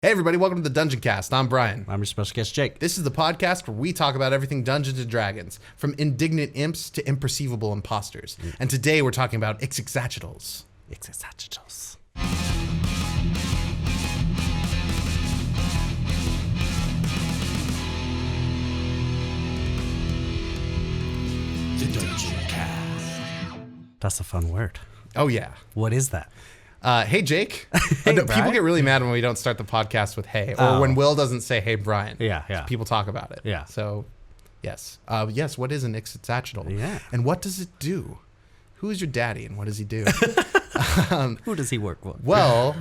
Hey everybody, welcome to the Dungeoncast. I'm Brian. I'm your special guest, Jake. This is the podcast where we talk about everything Dungeons and Dragons, from indignant imps to imperceivable imposters. And today we're talking about Ixitxachitls. Ixitxachitls. The Dungeoncast. That's a fun word. Oh yeah. What is that? Hey Jake. Hey, People Brian. get really mad when we don't start the podcast with hey, or when Will doesn't say hey Brian. Yeah. People talk about it. Yeah. So, yes. What is an Ixitxachitl? Yeah. And what does it do? Who is your daddy and what does he do? Who does he work with? Well,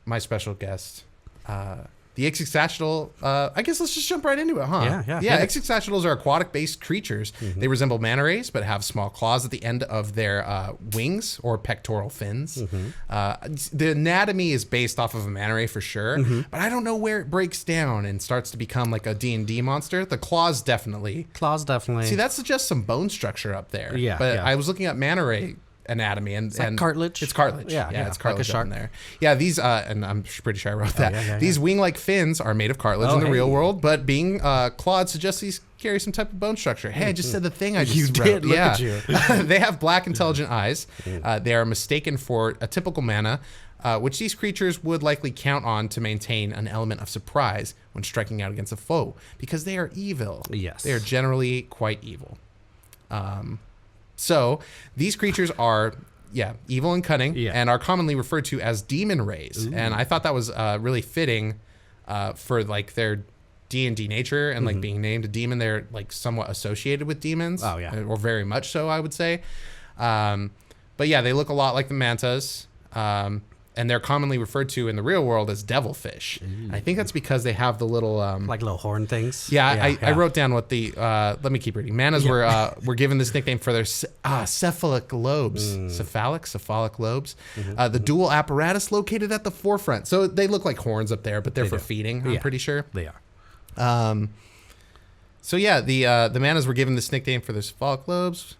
my special guest, the Ixitxachitl, I guess let's just jump right into it, huh? Yeah. Ixitxachitls are aquatic-based creatures. Mm-hmm. They resemble manta rays, but have small claws at the end of their wings or pectoral fins. Mm-hmm. The anatomy is based off of a manta ray for sure, but I don't know where it breaks down and starts to become like a D&D monster. The claws definitely. Claws. See, that suggests some bone structure up there. Yeah, But yeah. I was looking at manta ray anatomy and cartilage? It's cartilage. Yeah, It's cartilage like a shark. in there. Yeah, these and I'm pretty sure I wrote that. Yeah. These wing-like fins are made of cartilage in the hey. real world, but being clawed suggests these carry some type of bone structure. Hey, I just said the thing I just You wrote. did. Look Yeah. at you. They have black, intelligent eyes. They are mistaken for a typical mana, which these creatures would likely count on to maintain an element of surprise when striking out against a foe, because they are evil. Yes. They are generally quite evil. So these creatures are evil and cunning, and are commonly referred to as demon rays. Ooh. And I thought that was really fitting for like their D&D nature and like being named a demon. They're like somewhat associated with demons. Oh, yeah. Or very much so, I would say. But yeah, they look a lot like the mantas. And they're commonly referred to in the real world as devilfish. I think that's because they have the little Like little horn things. I wrote down what the let me keep reading. Manas were given this nickname for their cephalic lobes, cephalic lobes. The dual apparatus located at the forefront. So they look like horns up there, but they're for feeding. I'm pretty sure They are. So yeah, the Manas were given this nickname for their cephalic lobes.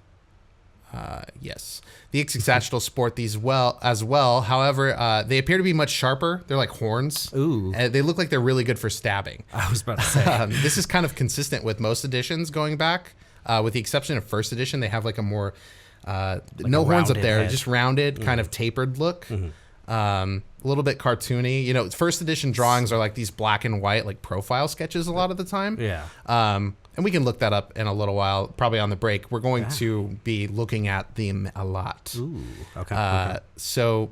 Yes, the Ixitxachitls sport these as well. However, they appear to be much sharper. They're like horns. Ooh. They look like they're really good for stabbing. I was about to say. This is kind of consistent with most editions going back, with the exception of first edition. They have like a more no horns up rounded there, head. just rounded, kind of tapered look. A little bit cartoony. You know, first edition drawings are like these black and white like profile sketches a lot of the time. Yeah. And we can look that up in a little while, probably on the break. We're going to be looking at them a lot. Ooh. Okay. So,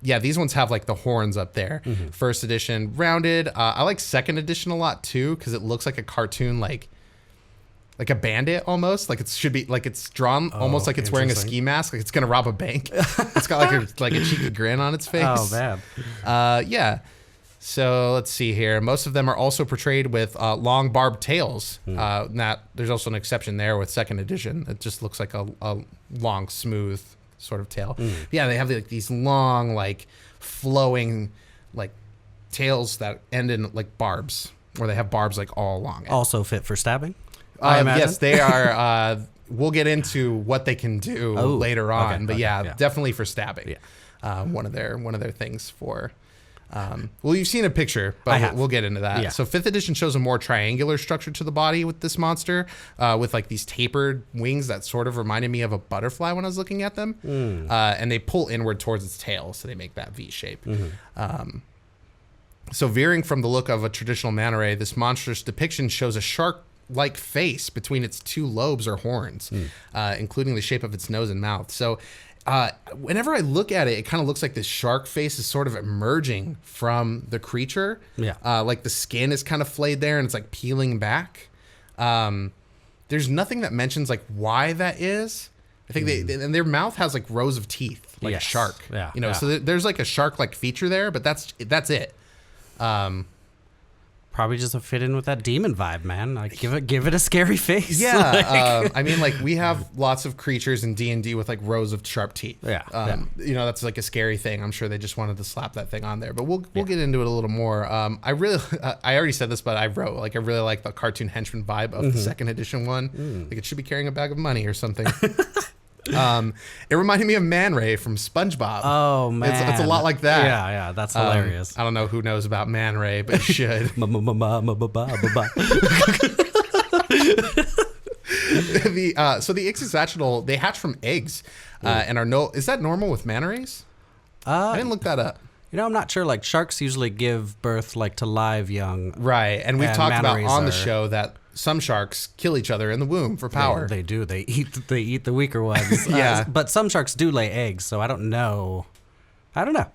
these ones have like the horns up there. First edition rounded. I like second edition a lot too, because it looks like a cartoon, like a bandit almost. Like it should be like it's drawn almost like it's wearing a ski mask, like it's gonna rob a bank. It's got like a cheeky grin on its face. Oh man. Yeah. So let's see here. Most of them are also portrayed with long barbed tails. There's also an exception there with second edition. It just looks like a long, smooth sort of tail. Yeah, they have like these long, like flowing, like tails that end in like barbs, where they have barbs like all along it. Also fit for stabbing. I imagine. Yes, they are. We'll get into what they can do later on, okay, but okay. definitely for stabbing. Yeah. One of their things for. Well, you've seen a picture, but we'll get into that. Yeah. So 5th edition shows a more triangular structure to the body with this monster, with like these tapered wings that sort of reminded me of a butterfly when I was looking at them. And they pull inward towards its tail, so they make that V shape. So veering from the look of a traditional manta ray, this monstrous depiction shows a shark-like face between its two lobes or horns, including the shape of its nose and mouth. So whenever I look at it, it kind of looks like this shark face is sort of emerging from the creature. Yeah. Like the skin is kind of flayed there and it's like peeling back. There's nothing that mentions like why that is. I think and their mouth has like rows of teeth, like a shark. Yeah. You know, so there's like a shark-like feature there, but that's it. Probably just to fit in with that demon vibe, man. Like give it a scary face. Yeah, I mean, like we have lots of creatures in D&D with like rows of sharp teeth. Yeah, You know, that's like a scary thing. I'm sure they just wanted to slap that thing on there, but we'll get into it a little more. I already said this, but I really like the cartoon henchman vibe of the second edition one. Like it should be carrying a bag of money or something. It reminded me of Man Ray from SpongeBob. Oh man, It's a lot like that. Yeah, that's hilarious. I don't know who knows about Man Ray, but you should. So the Ixitxachitl, they hatch from eggs, and are is that normal with manta rays? I didn't look that up. I'm not sure. Like sharks usually give birth to live young. Right, and we've talked manta about rays on the show that some sharks kill each other in the womb for power. They do. They eat the weaker ones. Yeah. But some sharks do lay eggs, so I don't know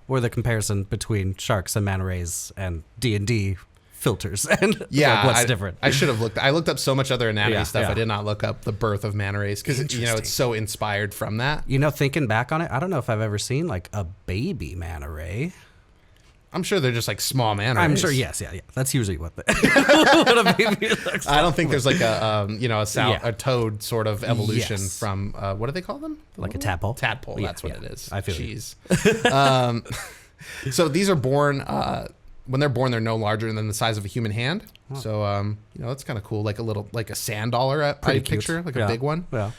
where the comparison between sharks and manta rays and D&D filters and what's different. I should have looked. I looked up so much other anatomy stuff. I did not look up the birth of manta rays because it's so inspired from that. Thinking back on it, I don't know if I've ever seen a baby manta ray. I'm sure they're just small manta rays. I'm sure. Yes, yeah. That's usually what a baby looks like. I don't think there's a toad sort of evolution from what do they call them? Like a tadpole. Tadpole. That's what it is. I feel Jeez. So these are born. When they're born, they're no larger than the size of a human hand. Wow. So that's kind of cool. Like a sand dollar. I picture a big one. Yeah.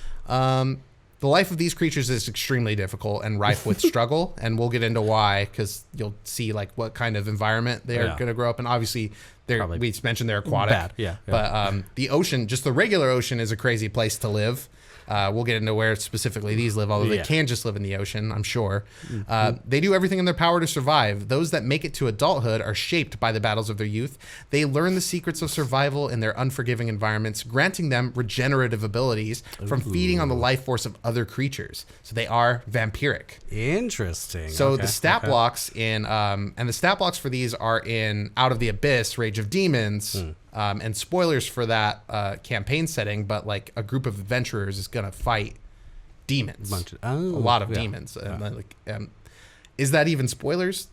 The life of these creatures is extremely difficult and rife with struggle, and we'll get into why, because you'll see what kind of environment they're going to grow up in. Obviously, we mentioned they're aquatic. Bad. Yeah. But the ocean, just the regular ocean, is a crazy place to live. We'll get into where specifically these live, although they can just live in the ocean, I'm sure. They do everything in their power to survive. Those that make it to adulthood are shaped by the battles of their youth. They learn the secrets of survival in their unforgiving environments, granting them regenerative abilities from feeding on the life force of other creatures. So they are vampiric. Interesting. So the stat blocks and the stat blocks for these are in Out of the Abyss, Rage of Demons, and spoilers for that campaign setting, but a group of adventurers is going to fight demons. A lot of demons. Is that even spoilers?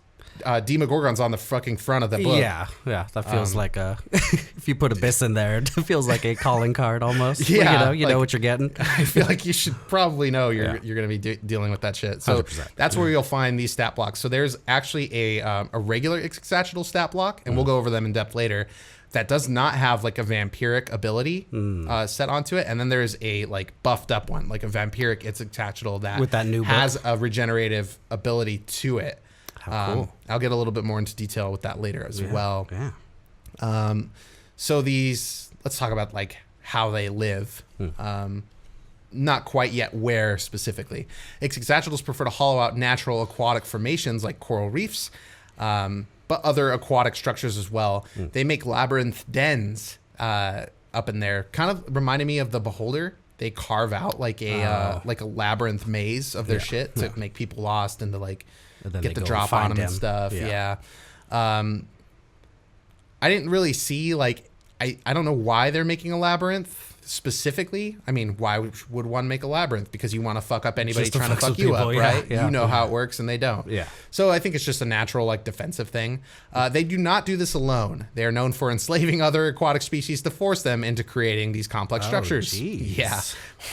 Demogorgon's on the fucking front of the book. Yeah. That feels like if you put Abyss in there, it feels like a calling card almost. Yeah. You know what you're getting. I feel like you should probably know you're going to be dealing with that shit. So 100%. That's where you'll find these stat blocks. So there's actually a regular Ixitxachitl stat block, and we'll go over them in depth later, that does not have a vampiric ability set onto it, and then there's a buffed up one, a vampiric Ixitxachitl that with that new has a regenerative ability to it. How cool. I'll get a little bit more into detail with that later as well. Yeah. So let's talk about how they live. Not quite yet where specifically. Ixitxachitls prefer to hollow out natural aquatic formations like coral reefs, but other aquatic structures as well. They make labyrinth dens up in there. Kind of reminded me of the Beholder. They carve out a labyrinth maze of their shit to make people lost and to get the drop on them and stuff. Yeah. I didn't really see I don't know why they're making a labyrinth specifically. I mean, why would one make a labyrinth? Because you want to fuck up anybody trying to fuck you up, right? Yeah. You know how it works and they don't. Yeah. So I think it's just a natural defensive thing. They do not do this alone. They are known for enslaving other aquatic species to force them into creating these complex structures. Geez. Yeah.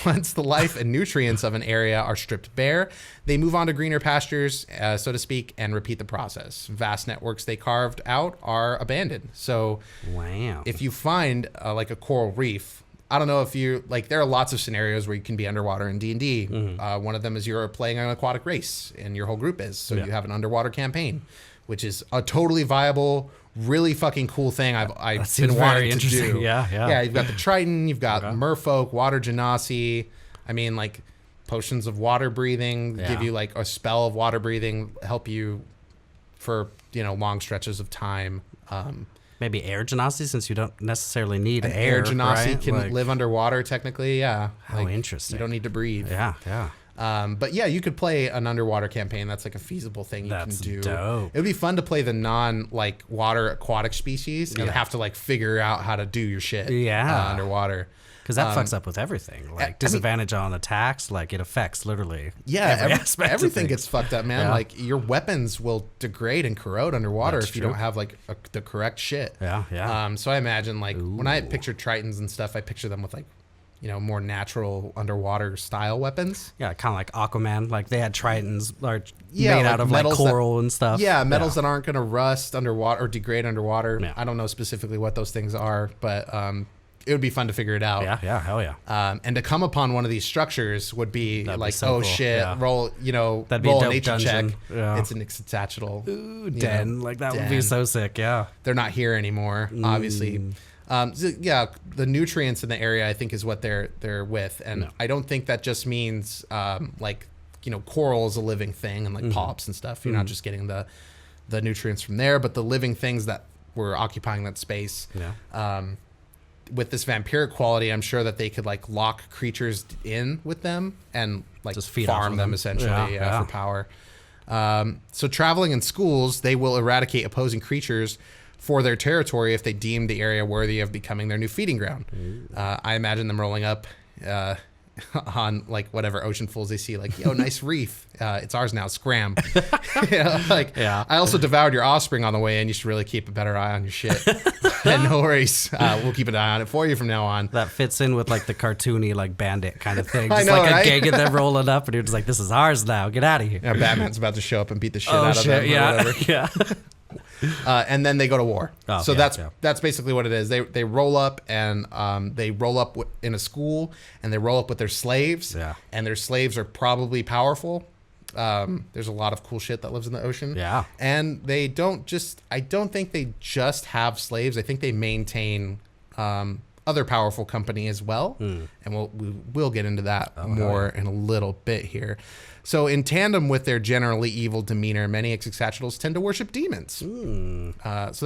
Once the life and nutrients of an area are stripped bare, they move on to greener pastures, so to speak, and repeat the process. Vast networks they carved out are abandoned. So wow. If you find a coral reef, I don't know if you there are lots of scenarios where you can be underwater in D&D. One of them is you're playing an aquatic race and your whole group is. So you have an underwater campaign, which is a totally viable, really fucking cool thing I've been wanting to do. Yeah. You've got the Triton, you've got merfolk, water genasi. I mean, potions of water breathing give you a spell of water breathing, help you for long stretches of time. Maybe air genasi, since you don't necessarily need an air. Air genasi right? can live underwater, technically, yeah. How interesting. You don't need to breathe. Yeah. But yeah, you could play an underwater campaign. That's a feasible thing you can do. Dope. It would be fun to play the water aquatic species and have to figure out how to do your shit underwater. Because that fucks up with everything. Disadvantage on attacks, it affects literally every aspect everything gets fucked up, man. Yeah. Your weapons will degrade and corrode underwater if you don't have the correct shit. Yeah. So I imagine when I picture Tritons and stuff, I picture them with more natural underwater style weapons. Yeah, kind of like Aquaman. They had Tritons made out of coral and stuff. Yeah, metals that aren't going to rust underwater or degrade underwater. Yeah. I don't know specifically what those things are, but it would be fun to figure it out. Yeah, hell yeah. And to come upon one of these structures would be That'd like, be so oh cool. shit, Yeah. roll, That'd be roll a a dope nature dungeon. check. Yeah. It's an Ixitxachitl. Ooh, den. Like, that would be den. so sick, yeah. They're not here anymore, obviously. So yeah, the nutrients in the area, I think, is what they're with. And I don't think that just means like, coral is a living thing and like polyps and stuff. You're not just getting the nutrients from there, but the living things that were occupying that space. Yeah. With this vampiric quality, I'm sure that they could like lock creatures in with them and like Just feed farm off of them them. essentially Yeah. for power. So traveling in schools, they will eradicate opposing creatures for their territory if they deem the area worthy of becoming their new feeding ground. I imagine them rolling up on like whatever ocean fools they see, like, yo, nice reef. It's ours now. Scram. I also devoured your offspring on the way in. You should really keep a better eye on your shit. And no worries. We'll keep an eye on it for you from now on. That fits in with like the cartoony like bandit kind of thing. I Just know, like right? a gang of them rolling up and you're just like, this is ours now. Get out of here. Yeah, Batman's about to show up and beat the shit out of them. Yeah. Or whatever. Yeah. And then they go to war. Oh, So yeah, that's basically what it is. They roll up and they roll up in a school and they roll up with their slaves. Yeah. And their slaves are probably powerful. There's a lot of cool shit that lives in the ocean. Yeah. And I don't think they just have slaves. I think they maintain other powerful company as well. And we'll get into that more in a little bit here. So in tandem with their generally evil demeanor, many Ixitxachitls tend to worship demons. So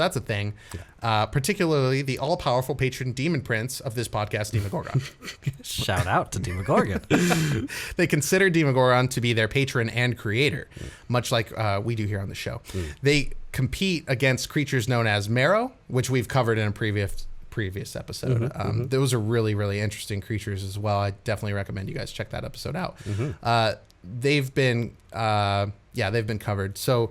that's a thing. Particularly the all-powerful patron demon prince of this podcast, Demogorgon. Shout out to Demogorgon. They consider Demogorgon to be their patron and creator, much like we do here on the show. They compete against creatures known as Marrow, which we've covered in a previous episode. Those are really, really interesting creatures as well. I definitely recommend you guys check that episode out. They've been covered. So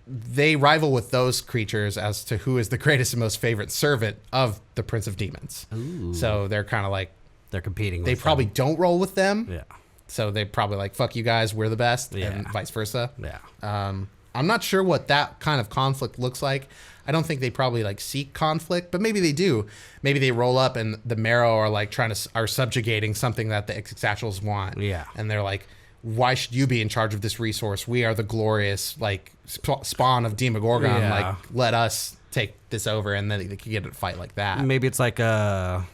they rival with those creatures as to who is the greatest and most favorite servant of the Prince of Demons. Ooh. So they're kind of like, They're competing. they with probably them. don't roll with them. Yeah. So they probably like, fuck you guys, we're the best, and vice versa. Yeah. I'm not sure what that kind of conflict looks like. I don't think they probably like seek conflict, but maybe they do. Maybe they roll up and the Marrow are like are subjugating something that the Ixitxachitls want. Yeah. And they're like, why should you be in charge of this resource? We are the glorious like spawn of Demogorgon. Yeah. Like, let us take this over, and then they could get a fight like that. Maybe it's like a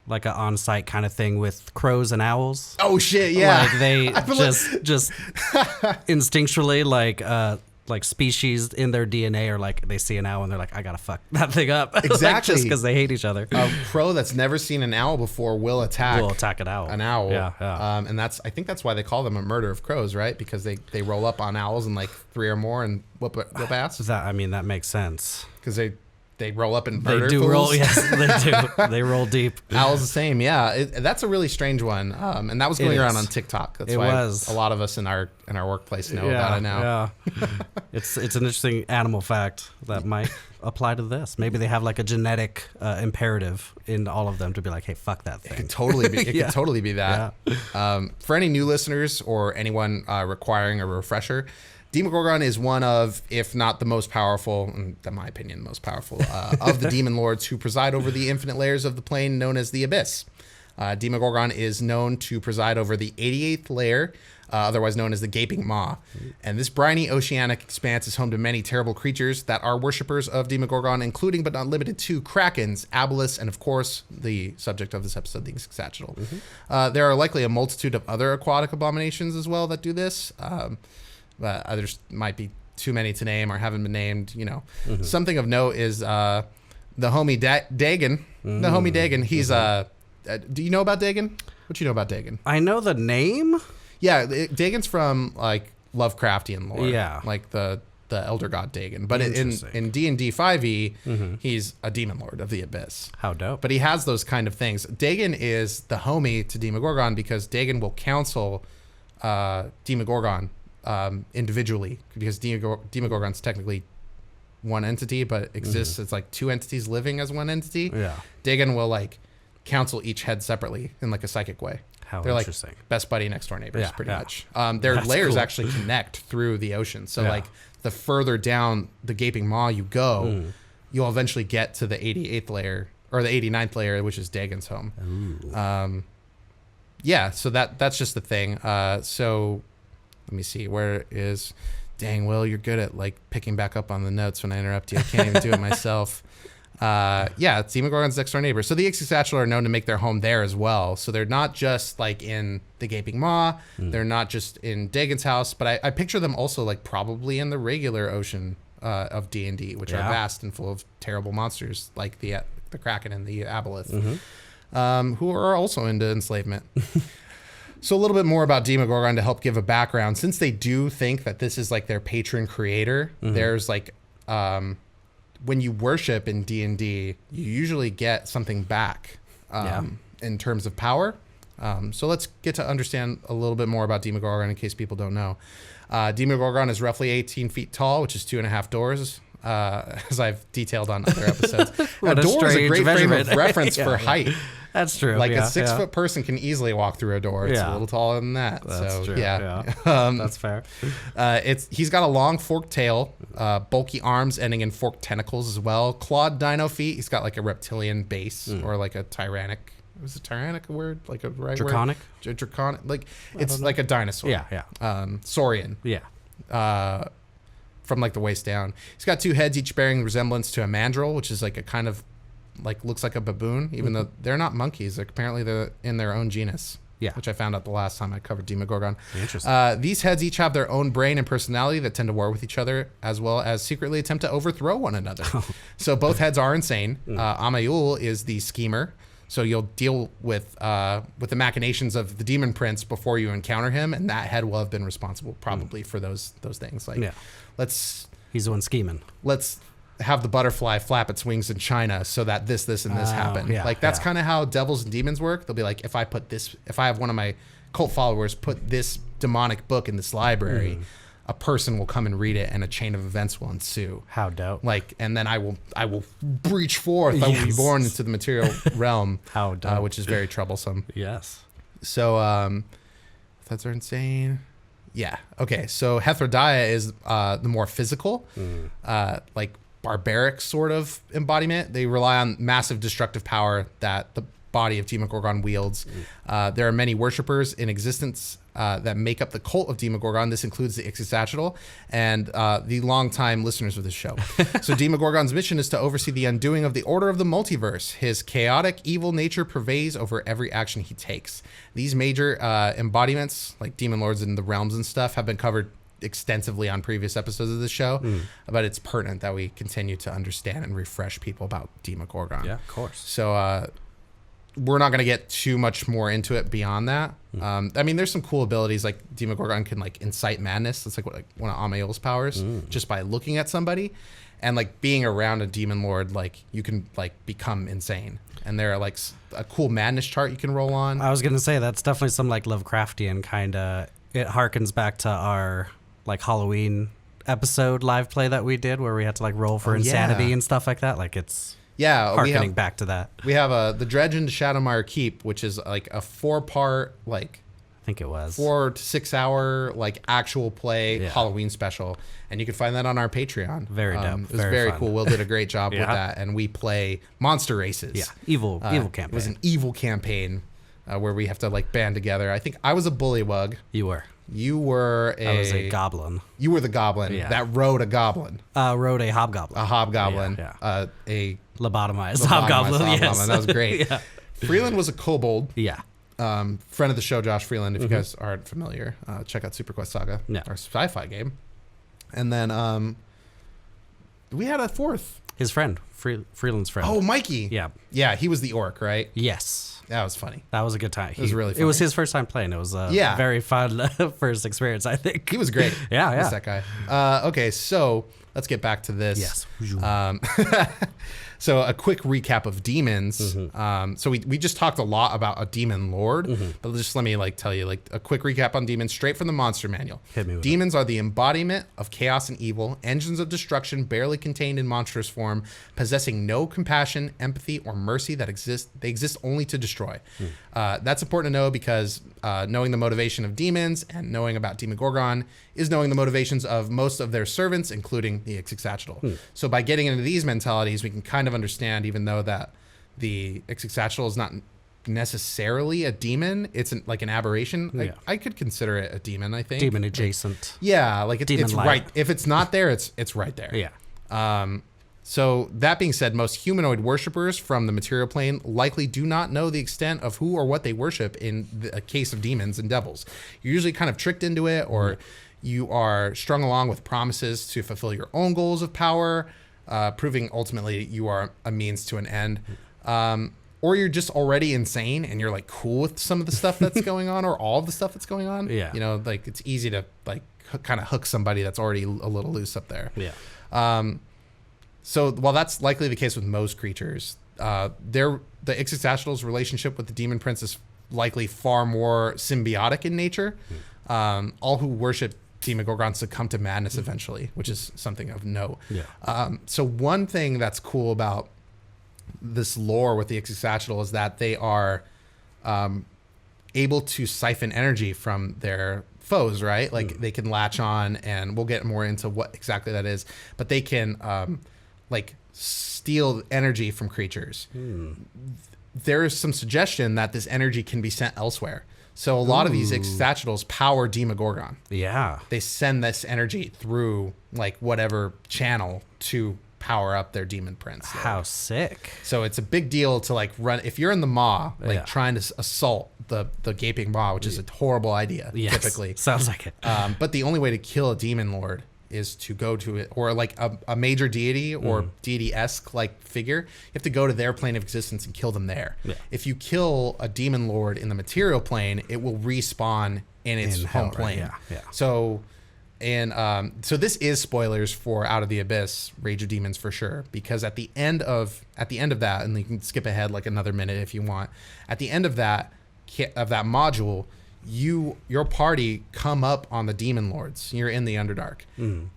on-site kind of thing with crows and owls. Oh shit, yeah. Like they just instinctually like species in their DNA are like, they see an owl and they're like, I gotta fuck that thing up. Exactly. Like, just because they hate each other. A crow that's never seen an owl before will attack an owl. an owl. Yeah. And I think that's why they call them a murder of crows, right? Because they roll up on owls and like 3 or more and whoop ass. That makes sense. Because they roll up and murder They do fools. roll. Yes, they do. They roll deep. Owls the same, yeah. That's a really strange one, and that was going around on TikTok. That's why a lot of us in our workplace know about it now. Yeah, it's an interesting animal fact that might apply to this. Maybe they have like a genetic imperative in all of them to be like, hey, fuck that thing. It could totally be. It could totally be that. Yeah. For any new listeners or anyone requiring a refresher, Demogorgon is one of, if not the most powerful, in my opinion, the most powerful of the demon lords who preside over the infinite layers of the plane known as the Abyss. Demogorgon is known to preside over the 88th layer, otherwise known as the Gaping Maw. And this briny oceanic expanse is home to many terrible creatures that are worshippers of Demogorgon, including but not limited to krakens, aboleths, and of course, the subject of this episode, the Ixitxachitl. There are likely a multitude of other aquatic abominations as well that do this. Others might be too many to name or haven't been named. Something of note is the homie Dagon. The homie Dagon. He's do you know about Dagon? What you know about Dagon? I know the name. Yeah, Dagon's from like Lovecraftian lore. Yeah, like the elder god Dagon. But in D&D 5e, he's a demon lord of the Abyss. How dope! But he has those kind of things. Dagon is the homie to Demogorgon because Dagon will counsel Demogorgon individually, because Demogorgon's technically one entity, but exists as like two entities living as one entity. Yeah. Dagon will like counsel each head separately in like a psychic way. They're interesting. Like best buddy next door neighbors, pretty much. Their That's layers cool. actually connect through the ocean. So like the further down the Gaping Maw you go, you'll eventually get to the 88th layer or the 89th layer, which is Dagon's home. Yeah, so that's just the thing. So let me see, where is... Dang, Will, you're good at like picking back up on the notes when I interrupt you. I can't even do it myself. Yeah, it's Demogorgon's next door neighbor. So the Ixitxachitl are known to make their home there as well. So they're not just like in the Gaping Maw. They're not just in Dagon's house, but I picture them also like probably in the regular ocean of D&D, which are vast and full of terrible monsters like the Kraken and the Aboleth, who are also into enslavement. So a little bit more about Demogorgon to help give a background. Since they do think that this is like their patron creator, there's like, when you worship in D&D, you usually get something back in terms of power. So let's get to understand a little bit more about Demogorgon in case people don't know. Demogorgon is roughly 18 feet tall, which is 2.5 doors, as I've detailed on other episodes. A door is a great frame of reference for height. That's true. Like a 6-foot person can easily walk through a door. It's a little taller than that. That's true. That's fair. He's got a long forked tail, bulky arms ending in forked tentacles as well. Clawed dino feet. He's got like a reptilian base or like a tyrannic. Was it tyrannic a word? Like a right Draconic? word? Draconic. Like it's like a dinosaur. Saurian. Yeah. From like the waist down. He's got 2 heads, each bearing resemblance to a mandrill, which is like a kind of like looks like a baboon, even though they're not monkeys. Apparently they're in their own genus, which I found out the last time I covered Demogorgon. Interesting. These heads each have their own brain and personality that tend to war with each other, as well as secretly attempt to overthrow one another. So both heads are insane. Amayul is the schemer, so you'll deal with the machinations of the demon prince before you encounter him, and that head will have been responsible probably for those things. Like, he's the one scheming. Let's have the butterfly flap its wings in China so that this and this happen. That's kind of how devils and demons work. They'll be like, if I have one of my cult followers put this demonic book in this library, a person will come and read it and a chain of events will ensue. How dope. Like, and then I will breach forth. I will be born into the material realm. How dope. Which is very troublesome. Yes. So, that's insane. Yeah. Okay. So Hethrodaya is the more physical, like barbaric sort of embodiment. They rely on massive destructive power that the body of Demogorgon wields. There are many worshippers in existence that make up the cult of Demogorgon. This includes the Ixitxachitl and the longtime listeners of this show. So Demogorgon's mission is to oversee the undoing of the order of the multiverse. His chaotic, evil nature pervades over every action he takes. These major embodiments, like demon lords and the realms and stuff, have been covered extensively on previous episodes of the show, but it's pertinent that we continue to understand and refresh people about Demogorgon. Yeah, of course. So we're not going to get too much more into it beyond that. I mean, there's some cool abilities, like Demogorgon can like incite madness. That's like one of Amayul's powers, just by looking at somebody, and like being around a demon lord, like you can like become insane. And there are like a cool madness chart you can roll on. I was going to say that's definitely some like Lovecraftian kind of. It harkens back to our like Halloween episode live play that we did where we had to like roll for insanity and stuff like that. Like it's harkening back to that. We have the Dredge into Shadowmire Keep, which is like a 4-part, like I think it was 4 to 6 hour like actual play Halloween special, and you can find that on our Patreon. Very dope. It was very cool. Will did a great job with that, and we play monster races. Yeah, evil campaign. It was an evil campaign where we have to like band together. I think I was a bullywug. You were. You were I was a goblin. You were the goblin that rode a goblin. Rode a hobgoblin. A hobgoblin. A lobotomized hobgoblin. Yes. That was great. Freeland was a kobold. Yeah. Friend of the show, Josh Freeland. If you guys aren't familiar, check out Super Quest Saga, our sci-fi game. And then we had a fourth. His friend, Freeland's friend. Oh, Mikey. Yeah. Yeah, he was the orc, right? Yes. That was funny. That was a good time. It was really funny. It was his first time playing. It was a very fun first experience, I think. He was great. Yeah. Who's that guy? Okay, so let's get back to this. Yes. So a quick recap of demons. So we just talked a lot about a demon lord, but just let me like tell you like a quick recap on demons straight from the monster manual. Hit me with Demons are the embodiment of chaos and evil, engines of destruction barely contained in monstrous form, possessing no compassion, empathy, or mercy that exist. They exist only to destroy. That's important to know because knowing the motivation of demons and knowing about Demogorgon is knowing the motivations of most of their servants, including the Ixitxachitl. So by getting into these mentalities, we can kind of understand, even though that the Ixitxachitl is not necessarily a demon. It's like an aberration. Yeah. I could consider it a demon, I think. Demon adjacent. Yeah, like it's right. If it's not there, it's right there. Yeah. So that being said, most humanoid worshippers from the material plane likely do not know the extent of who or what they worship in the case of demons and devils. You're usually kind of tricked into it, or you are strung along with promises to fulfill your own goals of power, proving ultimately you are a means to an end. Or you're just already insane and you're like cool with some of the stuff that's going on, or all of the stuff that's going on. Yeah. You know, like it's easy to like kind of hook somebody that's already a little loose up there. Yeah. So while that's likely the case with most creatures, the Ixitxachitl's relationship with the demon prince is likely far more symbiotic in nature. All who worship Demogorgon succumb to madness eventually, which is something of note. Yeah. So one thing that's cool about this lore with the Ixitxachitl is that they are able to siphon energy from their foes, right? Like they can latch on, and we'll get more into what exactly that is, but they can like steal energy from creatures. There is some suggestion that this energy can be sent elsewhere. So a lot of these Ixitxachitls power Demogorgon. Yeah. They send this energy through like whatever channel to power up their demon prince. How sick. So it's a big deal to like run, if you're in the maw, like trying to assault the gaping maw, which is a horrible idea, typically. Sounds like it. But the only way to kill a demon lord is to go to it, or like a major deity or deity-esque like figure. You have to go to their plane of existence and kill them there. Yeah. If you kill a demon lord in the material plane, it will respawn in its home plane. Right? Yeah. So, and so this is spoilers for Out of the Abyss, Rage of Demons for sure, because at the end of that, and you can skip ahead like another minute if you want. At the end of that module, your party come up on the demon lords. You're in the Underdark,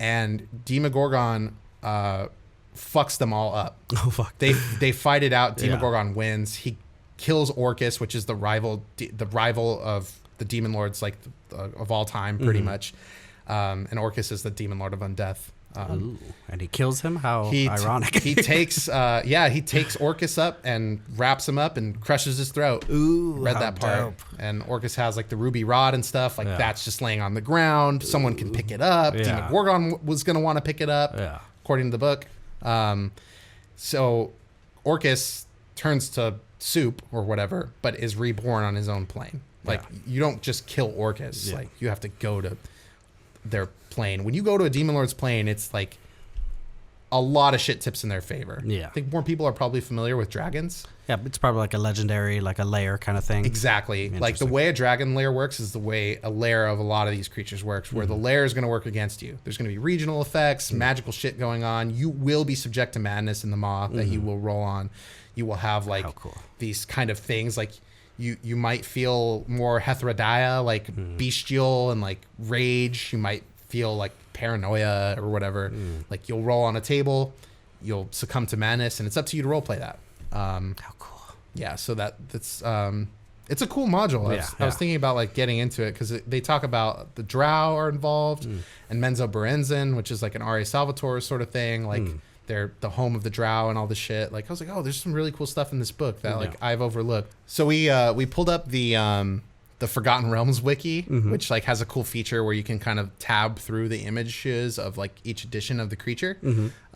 and Demogorgon fucks them all up. Oh fuck! They fight it out. Demogorgon wins. He kills Orcus, which is the rival of the demon lords, like of all time, pretty much. And Orcus is the demon lord of undeath. And he kills him? How ironic. He takes Orcus up and wraps him up and crushes his throat. Ooh, read that part. Dope. And Orcus has like the ruby rod and stuff. Like that's just laying on the ground. Someone can pick it up. Demogorgon was going to want to pick it up, according to the book. So Orcus turns to soup or whatever, but is reborn on his own plane. Like you don't just kill Orcus. Like you have to go to their plane. When you go to a demon lord's plane, it's like a lot of shit tips in their favor. I think more people are probably familiar with dragons. It's probably like a legendary, like a lair kind of thing. Exactly. Like the way a dragon lair works is the way a lair of a lot of these creatures works, where the lair is going to work against you. There's going to be regional effects, magical shit going on. You will be subject to madness in the maw that you will roll on. You will have like these kind of things, like you might feel more heterodia, like bestial and like rage. You might feel like paranoia or whatever. Like you'll roll on a table, you'll succumb to madness, and it's up to you to roleplay that. How cool. Yeah, so that's it's a cool module. I was thinking about like getting into it because they talk about the Drow are involved, and Menzo Berenzin, which is like an R.A. Salvatore sort of thing. Like they're the home of the Drow and all this shit. Like I was like, oh, there's some really cool stuff in this book that like I've overlooked. So we pulled up the Forgotten Realms wiki, which like has a cool feature where you can kind of tab through the images of like each edition of the creature.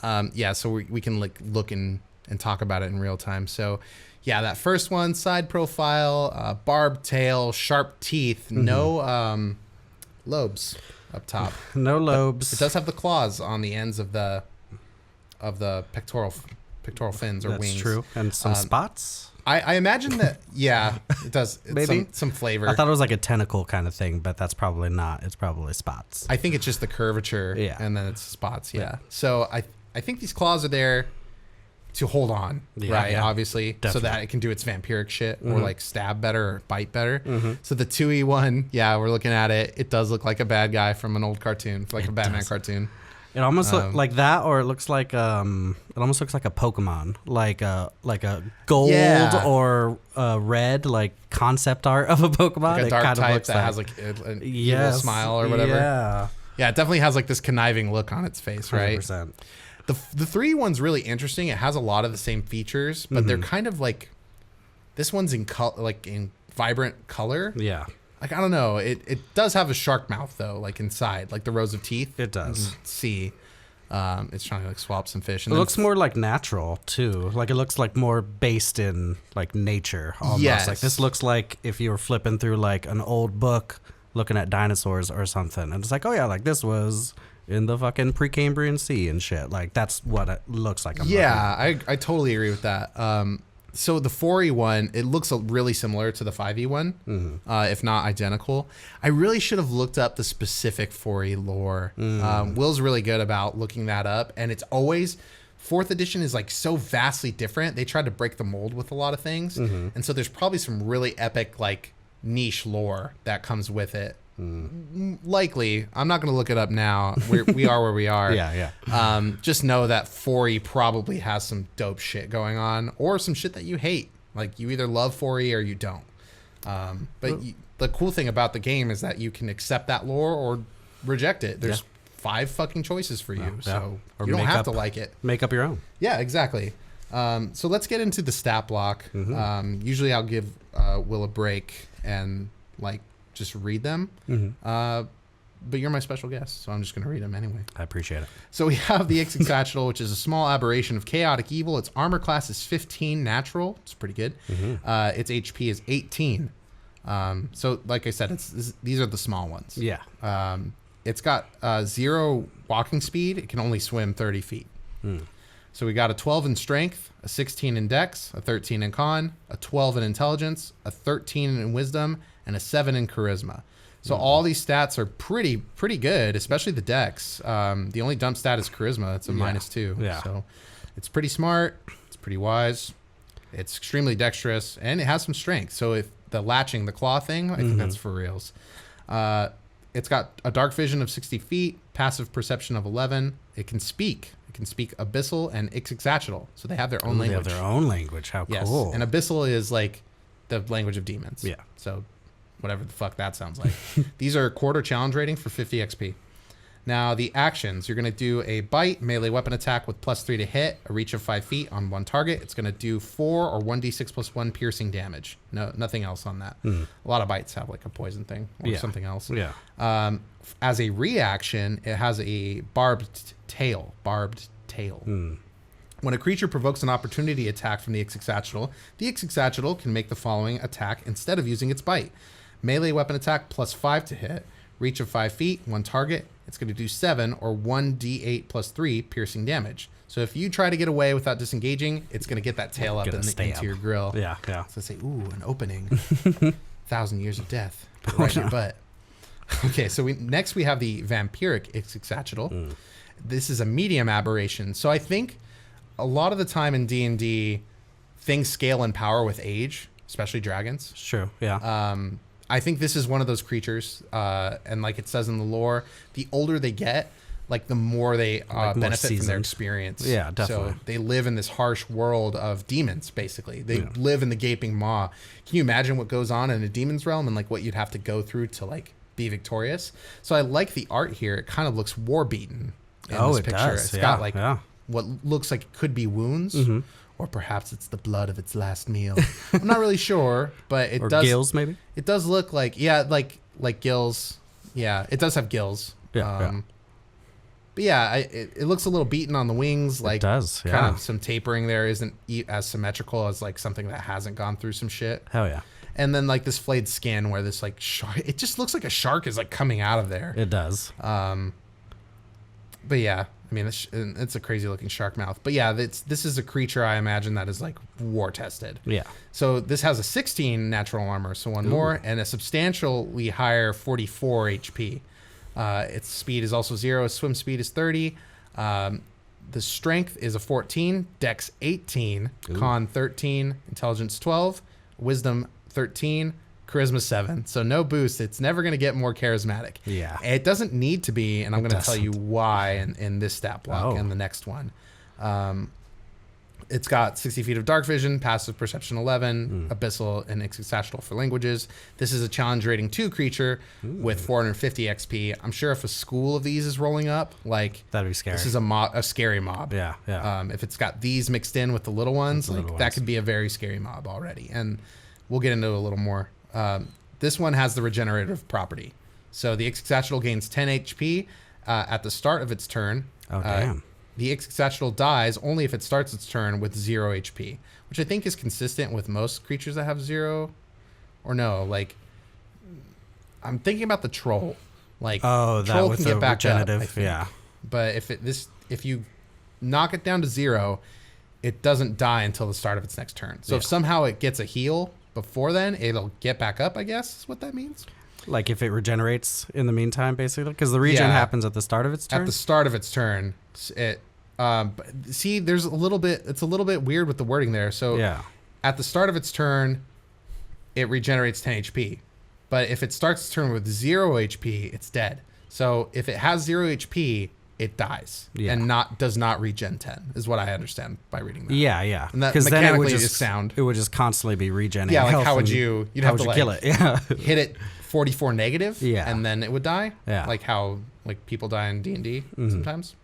So we can like look and talk about it in real time. So yeah, that first one, side profile, barbed tail, sharp teeth, no lobes up top. No lobes. But it does have the claws on the ends of the pectoral fins or wings. That's true. And some spots. I imagine that, it does. Maybe some flavor. I thought it was like a tentacle kind of thing, but that's probably not. It's probably spots. I think it's just the curvature, and then it's spots. So I think these claws are there to hold on, right? Obviously, definitely. So that it can do its vampiric shit or like stab better or bite better. So the 2E1, we're looking at it. It does look like a bad guy from an old cartoon, like a Batman cartoon. It almost looks like that, or it looks like it almost looks like a Pokemon, like a gold or red, like concept art of a Pokemon. Like a dark kind type that has like an evil smile or whatever. Yeah, it definitely has like this conniving look on its face, right? 100%. The 3 one's really interesting. It has a lot of the same features, but they're kind of like, this one's in in vibrant color. Yeah. Like, I don't know. It does have a shark mouth though, like inside, like the rows of teeth. It does. See, it's trying to like swap some fish. And it looks more like natural too. Like it looks like more based in like nature almost. Yes. Like this looks like if you were flipping through like an old book looking at dinosaurs or something. And it's like, oh yeah, like this was in the fucking Precambrian Sea and shit. Like that's what it looks like. I totally agree with that. So the 4E one, it looks really similar to the 5E one, if not identical. I really should have looked up the specific 4E lore. Will's really good about looking that up, and it's always 4th edition is like so vastly different. They tried to break the mold with a lot of things, and so there's probably some really epic like niche lore that comes with it. Likely, I'm not going to look it up now. We are where we are. Yeah. Just know that 4E probably has some dope shit going on, or some shit that you hate. Like you either love 4E or you don't. The cool thing about the game is that you can accept that lore or reject it. There's 5 fucking choices for you, so or you don't have to like it. Make up your own. Yeah, exactly. So let's get into the stat block. Usually I'll give Will a break and like just read them. But you're my special guest, so I'm just going to read them anyway. I appreciate it. So we have the Ixitxachitl, which is a small aberration of chaotic evil. Its armor class is 15 natural. It's pretty good. Its HP is 18. So like I said, these are the small ones. Yeah. It's got 0 walking speed. It can only swim 30 feet. So we got a 12 in strength, a 16 in dex, a 13 in con, a 12 in intelligence, a 13 in wisdom, and a 7 in charisma. So all these stats are pretty good, especially the dex. The only dump stat is charisma. It's a -2. Yeah. So it's pretty smart. It's pretty wise. It's extremely dexterous, and it has some strength. So if the latching, the claw thing, I think that's for reals. It's got a dark vision of 60 feet, passive perception of 11. It can speak. It can speak Abyssal and Ixitxachitl. So they have their own language. They have their own language. How cool. And Abyssal is like the language of demons. Yeah. So whatever the fuck that sounds like. These are quarter challenge rating for 50 XP. Now, the actions. You're going to do a bite, melee weapon attack with +3 to hit, a reach of 5 feet on one target. It's going to do 4 or 1d6 + 1 piercing damage. No, nothing else on that. A lot of bites have like a poison thing or something else. Yeah. As a reaction, it has a barbed tail. When a creature provokes an opportunity attack from the Ixitxachitl can make the following attack instead of using its bite. Melee weapon attack +5 to hit, reach of 5 feet, one target. It's going to do 7 or 1d8 + 3 piercing damage. So if you try to get away without disengaging, it's going to get that tail up into your grill. Yeah. So say, ooh, an opening. 1,000 years of death. Put it right in your butt. Okay, so next we have the Vampiric Ixitxachitl. This is a medium aberration. So I think a lot of the time in D&D, things scale in power with age, especially dragons. Sure, yeah. I think this is one of those creatures, and like it says in the lore, the older they get, like the more they benefit from their experience. Yeah, definitely. So they live in this harsh world of demons, basically. They live in the gaping maw. Can you imagine what goes on in a demon's realm and like what you'd have to go through to like be victorious? So I like the art here. It kind of looks war beaten in this picture. Does. It's got like what looks like it could be wounds. Or perhaps it's the blood of its last meal. I'm not really sure, but it does. Gills, maybe. It does look like like gills. Yeah, it does have gills. Yeah. But yeah, it looks a little beaten on the wings. Like it does. Yeah. Kind of some tapering there isn't as symmetrical as like something that hasn't gone through some shit. Hell yeah. And then like this flayed skin where this like shark. It just looks like a shark is like coming out of there. It does. But yeah. I mean, it's a crazy looking shark mouth. But yeah, this is a creature I imagine that is like war tested. Yeah. So this has a 16 natural armor, so one more, and a substantially higher 44 HP. Its speed is also 0. Its swim speed is 30. The strength is a 14, dex 18, con 13, intelligence 12, wisdom 13, charisma 7. So no boost. It's never going to get more charismatic. Yeah. It doesn't need to be, and I'm going to tell you why in this stat block and the next one. It's got 60 feet of dark vision, passive perception 11, abyssal, and Ixitxachitl for languages. This is a challenge rating 2 creature with 450 XP. I'm sure if a school of these is rolling up, like that'd be scary. This is a scary mob. Yeah, yeah. If it's got these mixed in with the little ones, that could be a very scary mob already. And we'll get into it a little more. This one has the regenerative property. So the Ixitxachitl gains 10 HP at the start of its turn. Oh, damn. The Ixitxachitl dies only if it starts its turn with 0 HP, which I think is consistent with most creatures that have 0. Or no, like, I'm thinking about the troll. Like, troll can get back up, yeah. But if you knock it down to 0, it doesn't die until the start of its next turn. So if somehow it gets a heal before then, it'll get back up, I guess is what that means. Like if it regenerates in the meantime, basically? Because the regen happens at the start of its turn? At the start of its turn. See, there's it's a little bit weird with the wording there. So at the start of its turn, it regenerates 10 HP. But if it starts its turn with 0 HP, it's dead. So if it has 0 HP, it dies and does not regen 10 is what I understand by reading that. Yeah, yeah. Because then it would just constantly be regenerating. Yeah, like how would you'd have to like kill it? Yeah. hit it 44 negative and then it would die? Yeah. Like how like people die in D&D sometimes?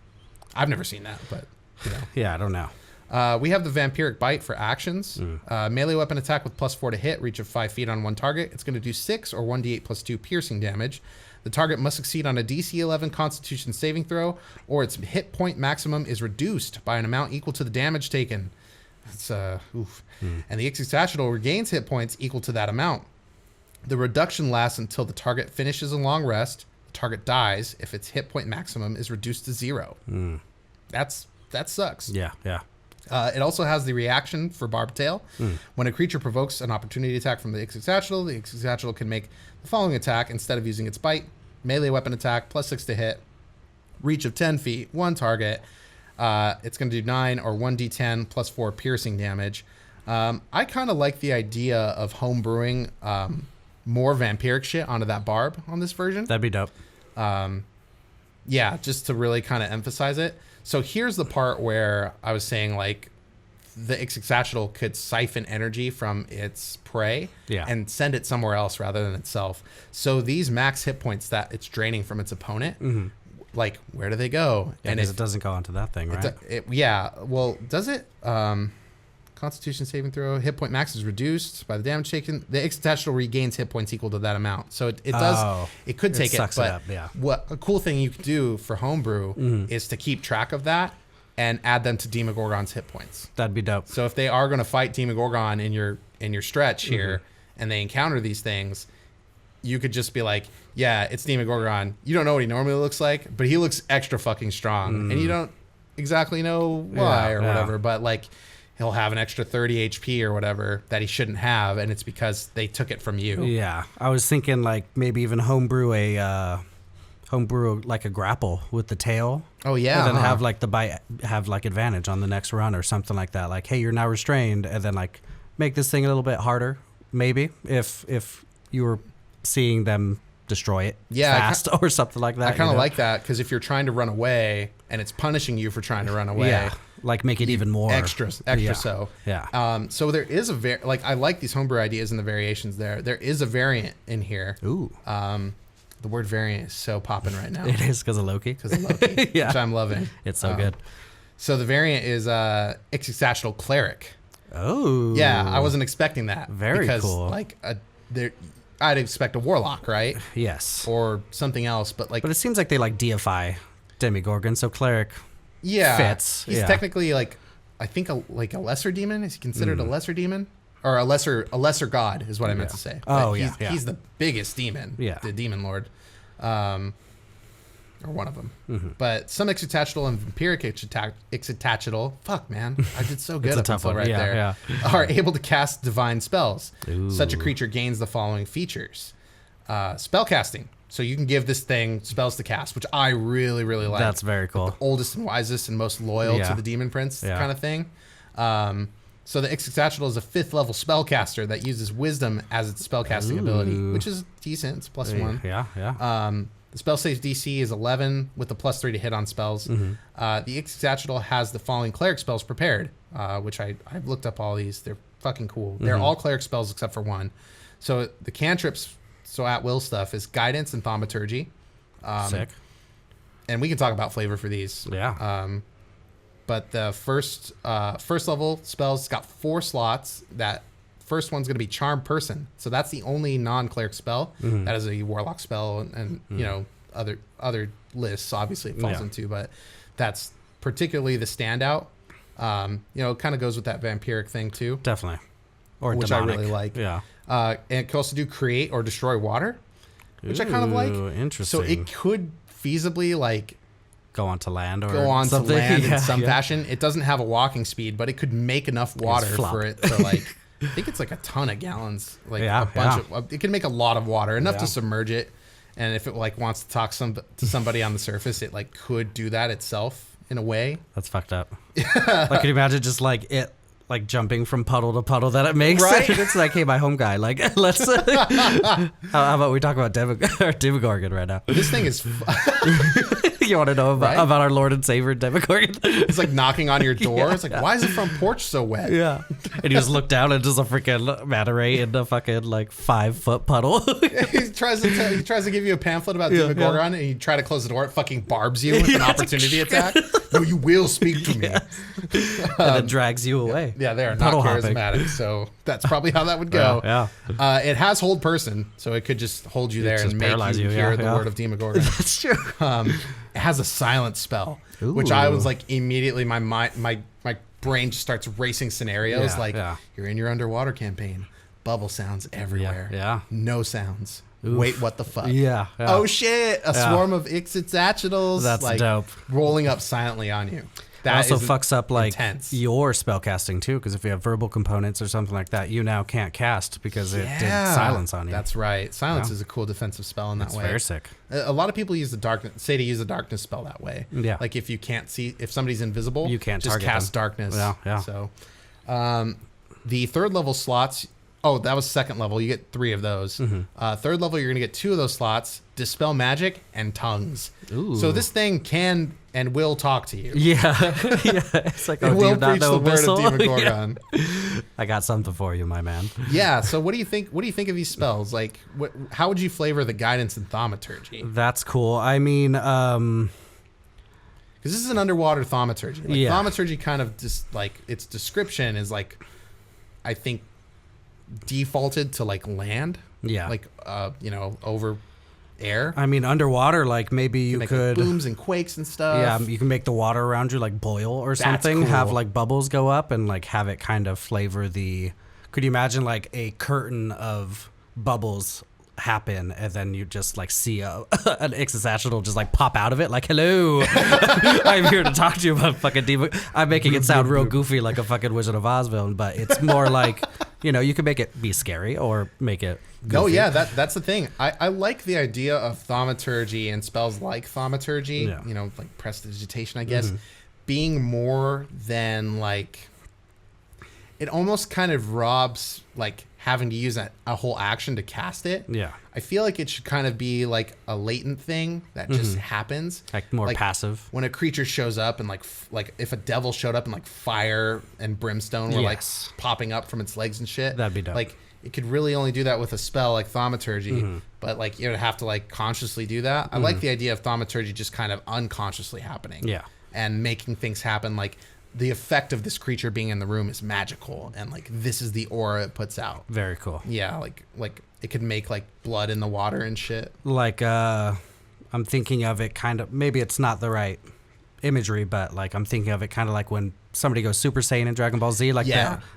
I've never seen that, but you know. Yeah, I don't know. We have the Vampiric Bite for actions. Melee weapon attack with +4 to hit, reach of 5 feet on one target. It's going to do 6 or 1d8 plus 2 piercing damage. The target must succeed on a DC 11 Constitution saving throw, or its hit point maximum is reduced by an amount equal to the damage taken. That's oof. And the Ixitxachitl regains hit points equal to that amount. The reduction lasts until the target finishes a long rest. The target dies if its hit point maximum is reduced to 0. That sucks. Yeah, yeah. It also has the reaction for Barbed Tail. When a creature provokes an opportunity attack from the Ixitxachitl can make the following attack instead of using its bite. Melee weapon attack, +6 to hit, reach of 10 feet, one target. It's going to do 9 or 1d10 plus 4 piercing damage. I kind of like the idea of homebrewing more vampiric shit onto that barb on this version. That'd be dope. Yeah, just to really kind of emphasize it. So here's the part where I was saying like the Ixitxachitl could siphon energy from its prey and send it somewhere else rather than itself. So these max hit points that it's draining from its opponent, like where do they go? Yeah, and it doesn't go onto that thing, right? Well, does it? Constitution saving throw. Hit point max is reduced by the damage taken. The Ixitxachitl regains hit points equal to that amount. So it does. It could take it, but what a cool thing you could do for homebrew is to keep track of that and add them to Demogorgon's hit points. That'd be dope. So if they are going to fight Demogorgon in your stretch here, and they encounter these things, you could just be like, yeah, it's Demogorgon. You don't know what he normally looks like, but he looks extra fucking strong, and you don't exactly know why or whatever. But like, he'll have an extra 30 HP or whatever that he shouldn't have, and it's because they took it from you. Yeah, I was thinking like maybe even homebrew like a grapple with the tail. Oh yeah, and then have like the bite have like advantage on the next run or something like that. Like, hey, you're now restrained, and then like make this thing a little bit harder. Maybe if you were seeing them destroy it fast or something like that. I kind of like that because if you're trying to run away and it's punishing you for trying to run away, like make it even more extra. So so there is I like these homebrew ideas and the variations there. There is a variant in here. Ooh. The word variant is so popping right now. It is because of Loki. Which I'm loving. It's so good. So the variant is Ixitxachitl Cleric. Oh. Yeah, I wasn't expecting that. Very cool. Like I'd expect a warlock, right? Yes. Or something else, but it seems like they like deify Demogorgon, so Cleric fits. He's technically like I think a lesser demon. Is he considered a lesser demon? Or a lesser god is what I meant to say. Oh, he's the biggest demon. Yeah. The demon lord. Or one of them. But some Ixitxachitl and Vampiric Ixitxachitl, fuck man, I did so good up until right there, are able to cast divine spells. Ooh. Such a creature gains the following features. Spellcasting. So you can give this thing spells to cast, which I really, really like. That's very cool. Like the oldest and wisest and most loyal to the demon prince kind of thing. So the Ixitxachitl is a 5th level spellcaster that uses wisdom as its spellcasting ability, which is decent. It's +1. Yeah. The The spell save DC is 11 with the +3 to hit on spells. The Ixitxachitl has the following cleric spells prepared, which I've looked up all these. They're fucking cool. They're all cleric spells except for one. So the cantrips, so at will stuff, is Guidance and Thaumaturge. Sick. And we can talk about flavor for these. Yeah. But the first level spells got 4 slots. That first one's going to be Charm Person. So that's the only non-cleric spell. That is a warlock spell, and you know, other lists obviously it falls into, but that's particularly the standout. You know, it kind of goes with that vampiric thing too. Definitely. Or which demonic. I really like. Yeah. And it can also do create or destroy water, which I kind of like. Interesting. So it could feasibly like go on to land something. In some fashion. It doesn't have a walking speed, but it could make enough water for it to like, I think it's like a ton of gallons, like a bunch of, it can make a lot of water, enough to submerge it. And if it like wants to talk to somebody on the surface, it like could do that itself in a way. That's fucked up. Like, can you imagine just like it like jumping from puddle to puddle that it makes? Right? It's like, hey, my home guy, like, let's how about we talk about Demogorgon right now? This thing is you want to know about our Lord and Savior Demogorgon? It's like knocking on your door. It's like, why is the front porch so wet? Yeah. And you just look down and just a freaking manta ray in the fucking like 5-foot puddle. He tries to give you a pamphlet about Demogorgon, and you try to close the door, it fucking barbs you with an opportunity attack. No, you will speak to me. And then drags you away. Yeah, they are not charismatic, so that's probably how that would go. Yeah. It has hold person, so it could just hold you there and make you hear the word of Demogorgon. That's true. It has a silence spell, which I was like immediately my brain just starts racing scenarios you're in your underwater campaign, bubble sounds everywhere. Yeah. No sounds. Oof. Wait, what the fuck? Yeah. Oh shit! A swarm of Ixitxachitls. That's like dope. Rolling up silently on you. That also fucks up like intense. Your spell casting too, because if you have verbal components or something like that, you now can't cast because it did silence on you. That's right. Silence is a cool defensive spell in that way. Very sick. A lot of people use the darkness spell that way. Yeah. Like if you can't see, if somebody's invisible, you can't just cast them. darkness. Yeah. So, the third level slots. Oh, that was second level. You get 3 of those. Third level, you're gonna get 2 of those slots: Dispel Magic and Tongues. Ooh. So this thing can and will talk to you. Yeah. It's like, it will preach the word of Demogorgon. I got something for you, my man. Yeah. So what do you think? What do you think of these spells? Like, how would you flavor the Guidance and Thaumaturge? That's cool. I mean, because this is an underwater Thaumaturge. Like, Thaumaturge kind of just like its description is like, I think, defaulted to like land. Yeah. Like you know, over air. I mean, underwater, like maybe you could like booms and quakes and stuff. Yeah, you can make the water around you like boil or something. Cool. Have like bubbles go up and like have it kind of flavor the. Could you imagine like a curtain of bubbles happen and then you just like see an Ixitxachitl just like pop out of it like, hello, I'm here to talk to you about fucking demon. I'm making it sound real goofy like a fucking Wizard of Oz villain, but it's more like, you know, you can make it be scary or make it goofy. Oh yeah, that's the thing. I like the idea of Thaumaturge and spells like Thaumaturge, you know, like prestidigitation, I guess, being more than like, it almost kind of robs like having to use a whole action to cast it. Yeah. I feel like it should kind of be like a latent thing that just happens. Like more passive. When a creature shows up and like if a devil showed up and like fire and brimstone were like popping up from its legs and shit. That'd be dope. Like it could really only do that with a spell like Thaumaturge, but like you would have to like consciously do that. I like the idea of Thaumaturge just kind of unconsciously happening. Yeah. And making things happen like the effect of this creature being in the room is magical, and like this is the aura it puts out. Very cool. Yeah, like it could make like blood in the water and shit. Like I'm thinking of it kind of, maybe it's not the right imagery, but like I'm thinking of it kind of like when somebody goes Super Saiyan in Dragon Ball Z, like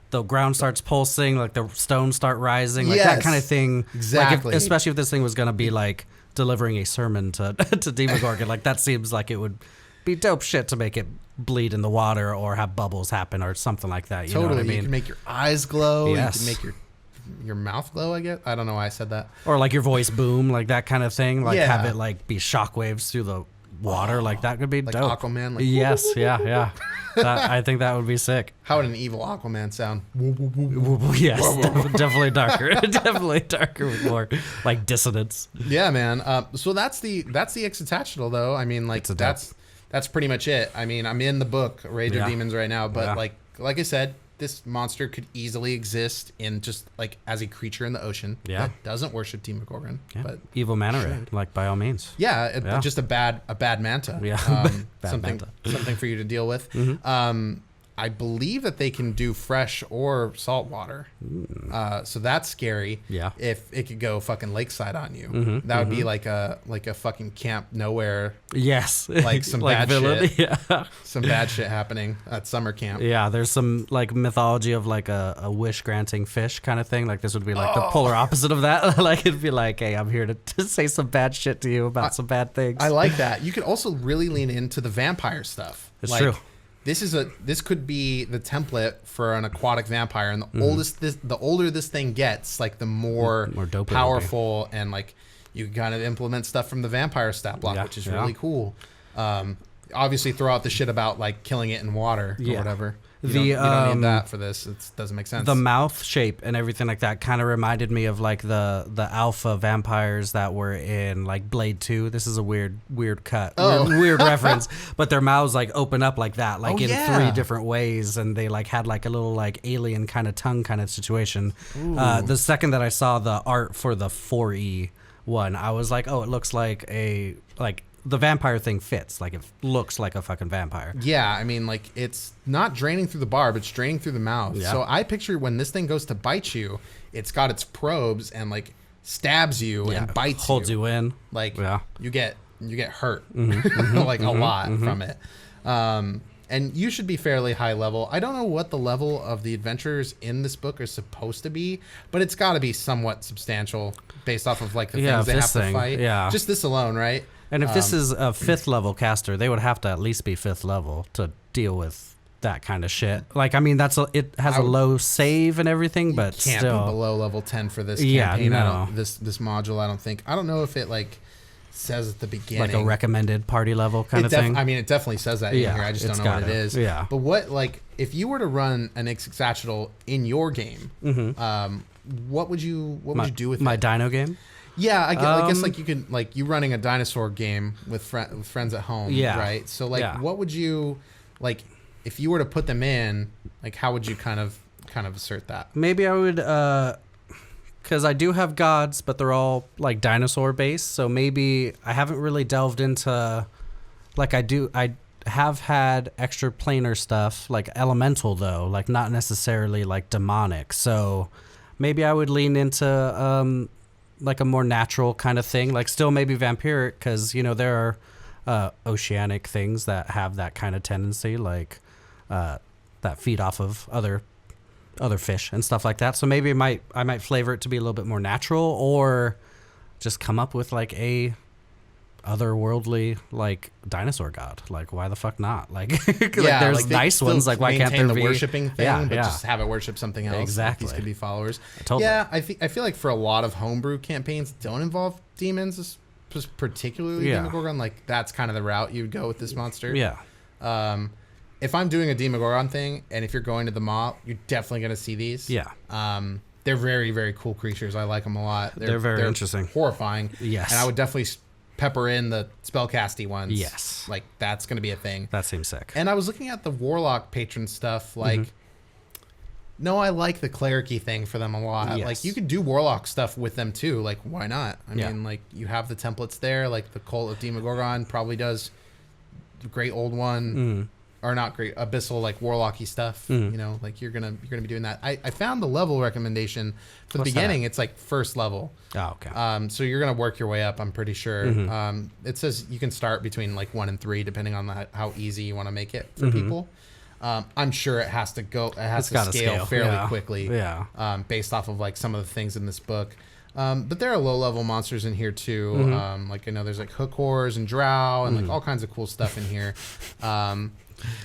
the ground starts pulsing, like the stones start rising, like that kind of thing. Exactly. Like especially if this thing was gonna be like delivering a sermon to Demogorgon, like that seems like it would be dope shit to make it bleed in the water or have bubbles happen or something like that. You know what I mean? You can make your eyes glow. Yes. You can make your mouth glow, I guess. I don't know why I said that. Or like your voice boom, like that kind of thing. Like have it like be shockwaves through water, like that could be like dope. Aquaman. Like, yes, yeah. I think that would be sick. How would an evil Aquaman sound? Yes, definitely darker. Definitely darker with more like dissonance. Yeah, man. So that's the Ixitxachitl though. I mean, like that's pretty much it. I mean, I'm in the book Rage of Demons right now, but like I said, this monster could easily exist in just like as a creature in the ocean that doesn't worship Demogorgon, but evil manta, like by all means. Yeah, just a bad manta. Yeah, something for you to deal with. I believe that they can do fresh or salt water. So that's scary. Yeah. If it could go fucking lakeside on you. That would be like a fucking camp nowhere. Yes. Like some bad villain. shit. Yeah. Some bad shit happening at summer camp. Yeah, there's some like mythology of like a wish granting fish kind of thing. Like this would be like the polar opposite of that. Like it'd be like, hey, I'm here to say some bad shit to you about some bad things. I like that. You could also really lean into the vampire stuff. It's true. This could be the template for an aquatic vampire, and the older this thing gets, like the more powerful, and like you can kind of implement stuff from the vampire stat block, which is really cool. Obviously, throw out the shit about like killing it in water or whatever. You don't need that for this. It doesn't make sense. The mouth shape and everything like that kind of reminded me of like the alpha vampires that were in like Blade 2. This is a weird cut, weird reference, but their mouths like open up like that, like in 3 different ways, and they like had like a little like alien kind of tongue kind of situation. The second that I saw the art for the 4E one, I was like, oh, it looks like the vampire thing fits. Like it looks like a fucking vampire. Yeah, I mean, like it's not draining through the barb, it's draining through the mouth. Yeah. So I picture when this thing goes to bite you, it's got its probes and like stabs you and bites holds you in. Like you get hurt like a lot from it. And you should be fairly high level. I don't know what the level of the adventurers in this book are supposed to be, but it's got to be somewhat substantial based off of like the things they have to fight. Yeah. Just this alone, right? And if this is a 5th level caster, they would have to at least be 5th level to deal with that kind of shit. Like, I mean, it has a low save and everything, but can't still be below level 10 for this campaign. No. This module, I don't think. I don't know if it like says at the beginning, like a recommended party level kind of thing. I mean, it definitely says that in here. I just don't know what it is. Yeah. But what, like, if you were to run an Ixitxachitl in your game, what would you do with my dino game? Yeah, I guess like you could, like, you running a dinosaur game with friends at home, right? So like, what would you, like, if you were to put them in, like, how would you kind of assert that? Maybe I would, because I do have gods, but they're all like dinosaur based. So maybe I haven't really delved into, like, I have had extra planar stuff, like elemental though, like not necessarily like demonic. So maybe I would lean into like a more natural kind of thing, like still maybe vampiric, because you know there are oceanic things that have that kind of tendency, like that feed off of other fish and stuff like that. So maybe I might flavor it to be a little bit more natural, or just come up with like a otherworldly like dinosaur god. Like why the fuck not? Like, like there's like nice ones. Like why can't there the be worshiping thing? But just have it worship something else. Exactly. These could be followers. Totally. Yeah, I feel like for a lot of homebrew campaigns don't involve demons, just particularly Demogorgon. Like that's kind of the route you would go with this monster. Yeah. If I'm doing a Demogorgon thing, and if you're going to the mall, you're definitely going to see these. Yeah. They're very, very cool creatures. I like them a lot. They're very interesting. Horrifying. Yes. And I would definitely pepper in the spellcasty ones. Yes. Like that's going to be a thing. That seems sick. And I was looking at the warlock patron stuff. Like, no, I like the cleric-y thing for them a lot. Yes. Like you could do warlock stuff with them too. Like why not? I mean, like you have the templates there. Like the Cult of Demogorgon probably does the Great Old One. Or not great abyssal like warlocky stuff. You know, like you're gonna be doing that. I found the level recommendation for the beginning. It's like first level. Oh, okay. So you're gonna work your way up. I'm pretty sure. It says you can start between like 1 and 3 depending on how easy you want to make it for people. I'm sure it has to go. It has to scale fairly quickly. Yeah. Based off of like some of the things in this book. But there are low level monsters in here too. Like I know there's like hook whores and drow and like all kinds of cool stuff in here.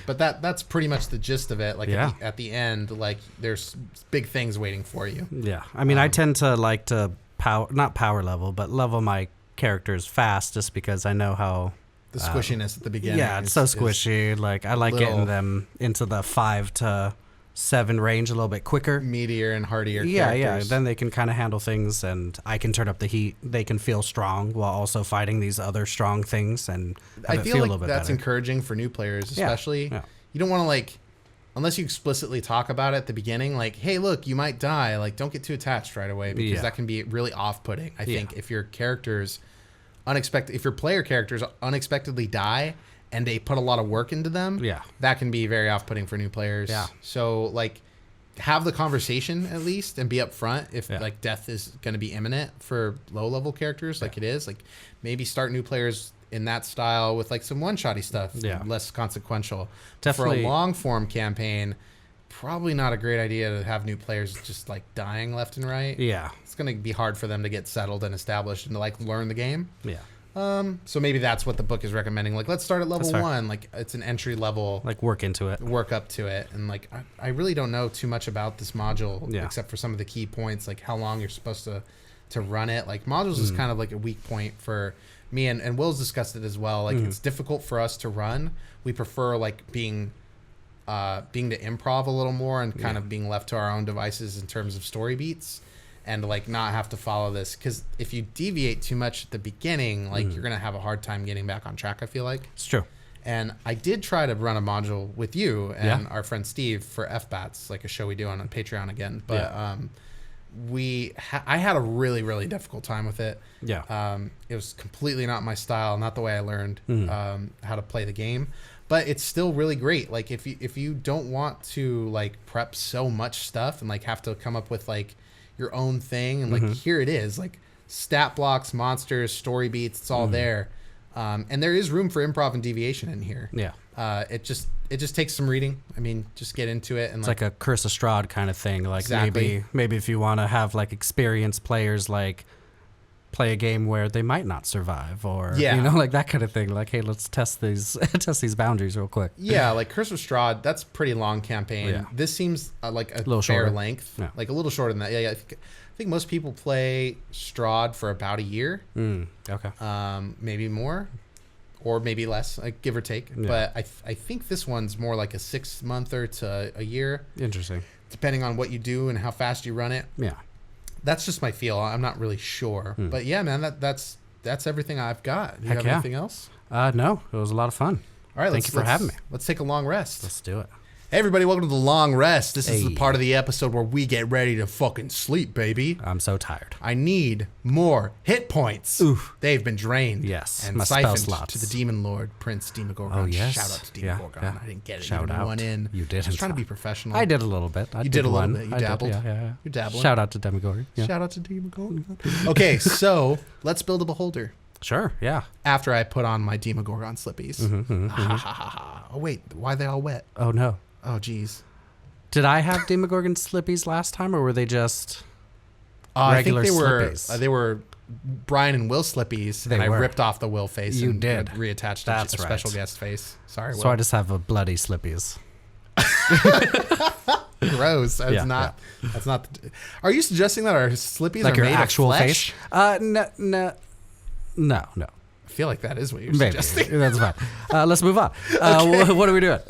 But that's pretty much the gist of it. Like at the end, like there's big things waiting for you. Yeah, I mean, I tend to like to not power level, but level my characters fast, just because I know how The squishiness at the beginning. Yeah, it's so squishy. Like, I like getting them into the 5 to 7 range a little bit quicker. Meatier and hardier characters. Yeah. Then they can kind of handle things, and I can turn up the heat. They can feel strong while also fighting these other strong things, and I feel a like little bit that's better. encouraging for new players, especially. Yeah. You don't want to, like, unless you explicitly talk about it at the beginning, like, hey, look, you might die. Like, don't get too attached right away, because that can be really off-putting. I think if your player characters unexpectedly die and they put a lot of work into them, that can be very off-putting for new players. Yeah. So, like, have the conversation at least and be upfront if like death is going to be imminent for low-level characters, like it is. Like, maybe start new players in that style with like some one-shotty stuff, less consequential. Definitely. For a long-form campaign, probably not a great idea to have new players just like dying left and right. Yeah. It's going to be hard for them to get settled and established and to like learn the game. Yeah. So maybe that's what the book is recommending. Like, let's start at level 1. Like, it's an entry level. Like, work into it. Work up to it. And like, I really don't know too much about this module except for some of the key points, like how long you're supposed to run it. Like, modules is kind of like a weak point for me, and Will's discussed it as well. Like, it's difficult for us to run. We prefer like being to improv a little more and kind of being left to our own devices in terms of story beats. And like not have to follow this, because if you deviate too much at the beginning, like you're gonna have a hard time getting back on track, I feel like. It's true. And I did try to run a module with you and our friend Steve for FBATs, like a show we do on Patreon again. But I had a really, really difficult time with it. Yeah. It was completely not my style, not the way I learned how to play the game. But it's still really great. Like, if you don't want to like prep so much stuff and like have to come up with like your own thing, and like here it is, like stat blocks, monsters, story beats, it's all there, and there is room for improv and deviation in here. It just takes some reading. I mean, just get into it, and it's like a Curse of Strahd kind of thing. Like, exactly. maybe if you want to have like experienced players like play a game where they might not survive, or you know, like that kind of thing. Like, hey, let's test these boundaries real quick. Yeah, like Curse of Strahd, that's a pretty long campaign. Yeah. This seems like a little fair length, like a little shorter than that. Yeah. I think most people play Strahd for about a year. Okay. Maybe more, or maybe less, like give or take. Yeah. But I think this one's more like a 6-monther to a year. Interesting. Depending on what you do and how fast you run it. Yeah. That's just my feel. I'm not really sure. But yeah, man, that's everything I've got. Do you have anything else? No, it was a lot of fun. All right, thank you for having me. Let's take a long rest. Let's do it. Hey everybody, welcome to the long rest. This is the part of the episode where we get ready to fucking sleep, baby. I'm so tired. I need more hit points. Oof. They've been drained. Yes. And siphoned to the Demon Lord, Prince Demogorgon. Oh, yes. Shout out to Demogorgon. Yeah. I didn't get it. Shout out. One in. You did. I was trying to be professional. I did a little bit. You did a little bit. You dabbled. Yeah. You dabbled. Shout out to Demogorgon. Yeah. Shout out to Demogorgon. Okay, so let's build a beholder. Sure, yeah. After I put on my Demogorgon slippies. Oh, wait. Why are they all wet? Oh, no. Oh, geez. Did I have Demogorgon slippies last time, or were they just regular I think slippies? They were Brian and Will slippies, and I ripped off the Will face and reattached a special guest face. Sorry, Will. So I just have a bloody slippies. Gross. That's not. Are you suggesting that our slippies like are your made actual of flesh? Face? No. I feel like that is what you're suggesting. That's fine. Let's move on. Okay. What are we doing?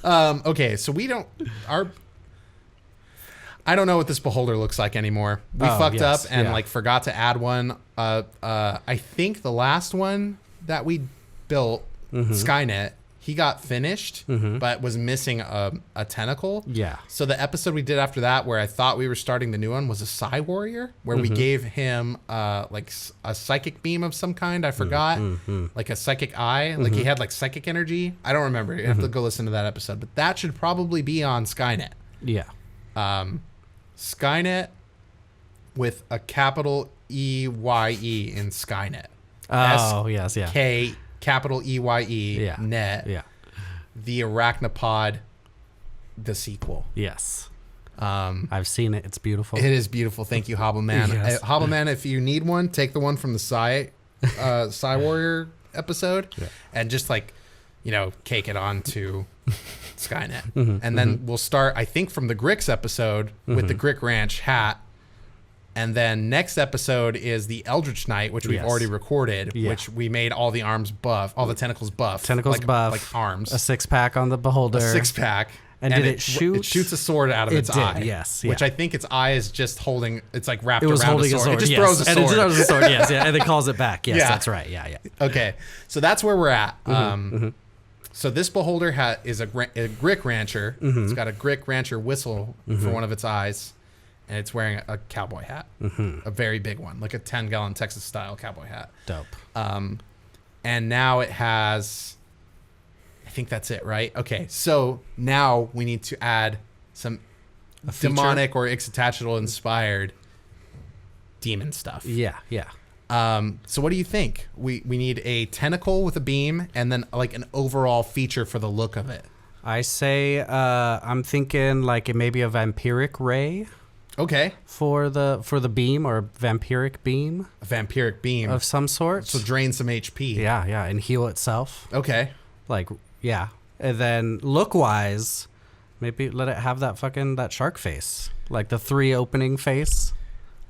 Okay, so I don't know what this beholder looks like anymore. We fucked up and like forgot to add one. I think the last one that we built, Skynet, he got finished, but was missing a tentacle. Yeah. So the episode we did after that, where I thought we were starting the new one, was a Psy Warrior, where we gave him like a psychic beam of some kind. I forgot, like a psychic eye. Like he had like psychic energy. I don't remember. You have to go listen to that episode. But that should probably be on Skynet. Yeah. Skynet with a capital EYE in Skynet. Oh, yes, yeah. K capital EYE net. Yeah. The Arachnopod, the sequel. Yes. I've seen it. It's beautiful. It is beautiful. Thank you, Hobbleman. Yes. Hobbleman, if you need one, take the one from the Psy Warrior episode and just like, cake it on to Skynet. And then we'll start, I think, from the Grix episode with the Grick Ranch hat And then next episode is the Eldritch Knight, which we've already recorded, which we made all the arms buff, all the tentacles buff. Like arms. A 6-pack on the beholder. A 6-pack. And did it shoot? It shoots a sword out of its eye. Yes. Which I think its eye is just holding, it's like wrapped around a sword. It was holding a sword. It just throws a sword. And it throws a sword, yes. Yeah. And it calls it back. Yes, that's right. Yeah. Okay. So that's where we're at. So this beholder is a Grick Rancher. It's got a Grick Rancher whistle for one of its eyes. And it's wearing a cowboy hat. A very big one. Like a 10-gallon Texas-style cowboy hat. Dope. And now it has... I think that's it, right? Okay, so now we need to add some demonic or Ixitxachitl inspired demon stuff. Yeah. So what do you think? We need a tentacle with a beam and then like an overall feature for the look of it. I say I'm thinking like maybe a vampiric ray. Okay. For the beam or vampiric beam. A vampiric beam of some sort. So drain some HP. Yeah, and heal itself. Okay. Like, yeah. And then look-wise, maybe let it have that shark face. Like the 3 opening face.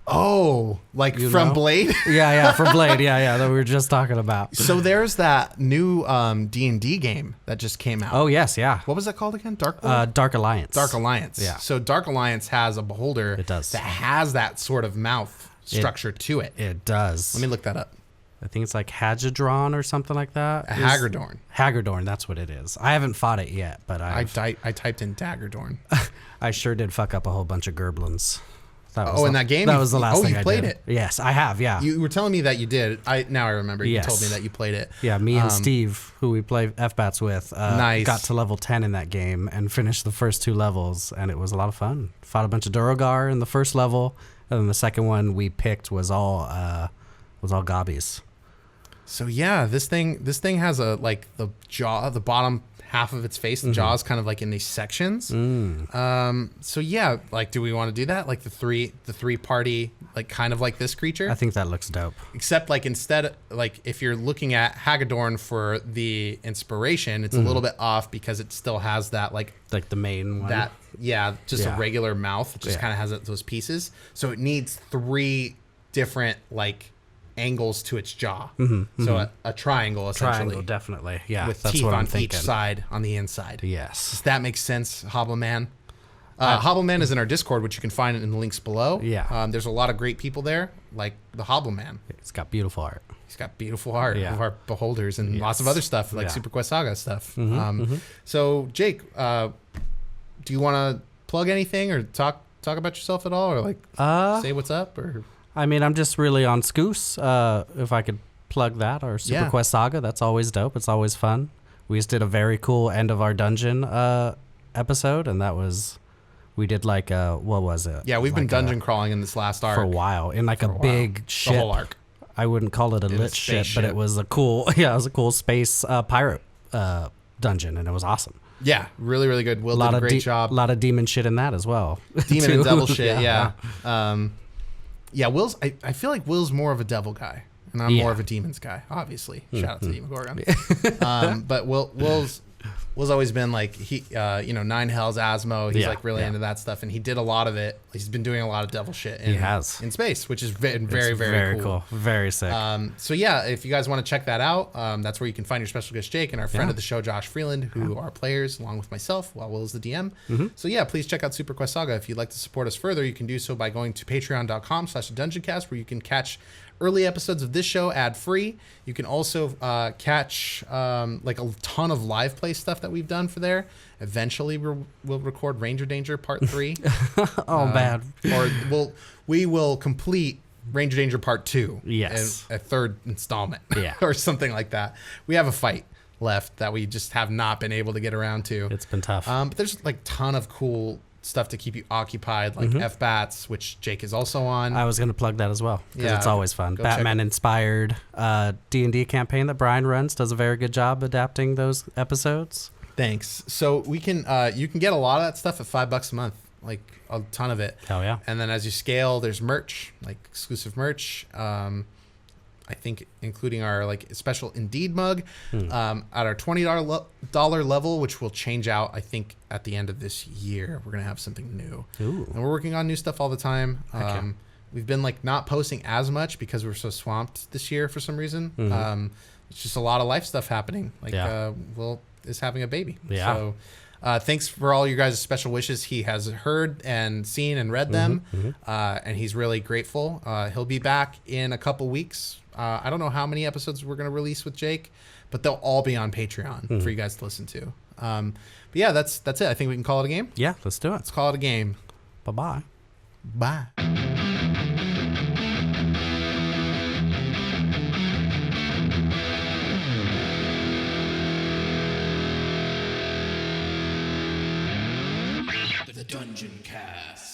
Oh, like from Blade? Yeah, from Blade. Yeah, that we were just talking about. So there's that new D&D game that just came out. Oh, yes, yeah. What was that called again? Dark Alliance. Dark Alliance. Yeah. So Dark Alliance has a beholder that has that sort of mouth structure to it. It does. Let me look that up. I think it's like Hadgadron or something like that. Haggardorn, that's what it is. I haven't fought it yet, but I typed in Daggerdorn. I sure did fuck up a whole bunch of Gerblins. In that game? That was the last thing I did. Oh, you played it? Yes, I have, yeah. You were telling me that you did. Now I remember. You told me that you played it. Yeah, me and Steve, who we play FBATs with, got to level 10 in that game and finished the first 2 levels, and it was a lot of fun. Fought a bunch of Durogar in the first level, and then the second one we picked was all gobbies. So yeah, this thing has a the jaw, the bottom half of its face, the jaw is kind of like in these sections. So yeah, like, do we want to do that? Like the three party, like kind of like this creature? I think that looks dope. Except like instead, like if you're looking at Hagadorn for the inspiration, it's a little bit off because it still has that like the main one. That a regular mouth. It just kind of has those pieces. So it needs 3 different like angles to its jaw. So a triangle, essentially. Triangle, definitely. Yeah, with teeth on each side on the inside. Yes. Does that make sense, Hobbleman? Hobbleman is in our Discord, which you can find in the links below. Yeah. There's a lot of great people there, like the Hobbleman. It's got beautiful art. He's got beautiful art of our beholders and lots of other stuff, like Super Quest Saga stuff. So, Jake, do you want to plug anything or talk about yourself at all, or like say what's up, or... I mean, I'm just really on Scoos, if I could plug that, or Super Quest Saga. That's always dope. It's always fun. We just did a very cool end of our dungeon episode, and we did like, what was it? Yeah, we've been dungeon crawling in this last arc. For a while, in like a big ship. The whole arc. I wouldn't call it a lit ship, but it was a cool, space pirate dungeon, and it was awesome. Yeah, really, really good. Will did a great job. A lot of demon shit in that as well. Demon and devil shit, yeah. Yeah, Will's. I feel like Will's more of a devil guy, and I'm more of a demons guy. Obviously, shout out to Demogorgon. But Will's always been like Nine Hells Asmo. He's like really into that stuff, and he did a lot of it. He's been doing a lot of devil shit. In space, which is very cool. Very sick. So yeah, if you guys want to check that out, that's where you can find your special guest Jake and our friend of the show Josh Freeland, who are players along with myself, while Will is the DM. So yeah, please check out Super Quest Saga. If you'd like to support us further, you can do so by going to patreon.com/Dungeoncast, where you can catch early episodes of this show ad-free. You can also catch like a ton of live play stuff that we've done for there. Eventually we'll record Ranger Danger Part 3. Bad. Or we will complete Ranger Danger Part 2. Yes. A 3rd installment. Yeah. Or something like that. We have a fight left that we just have not been able to get around to. It's been tough. But there's like a ton of cool stuff to keep you occupied, like FBATs, which Jake is also on. I was going to plug that as well, because it's always fun. Batman-inspired D&D campaign that Brian runs, does a very good job adapting those episodes. Thanks. So we can you can get a lot of that stuff at $5 a month, like a ton of it. Hell yeah. And then as you scale, there's merch, like exclusive merch. I think including our like special Indeed mug at our $20 level, which will change out, I think, at the end of this year. We're going to have something new. Ooh. And we're working on new stuff all the time. we've been like not posting as much because we're so swamped this year for some reason. It's just a lot of life stuff happening. Like Will is having a baby. Yeah. So thanks for all you guys' special wishes. He has heard and seen and read them, and he's really grateful. He'll be back in a couple weeks. I don't know how many episodes we're going to release with Jake, but they'll all be on Patreon for you guys to listen to. But yeah, that's it. I think we can call it a game. Yeah, let's do it. Let's call it a game. Bye-bye. Bye. The Dungeoncast.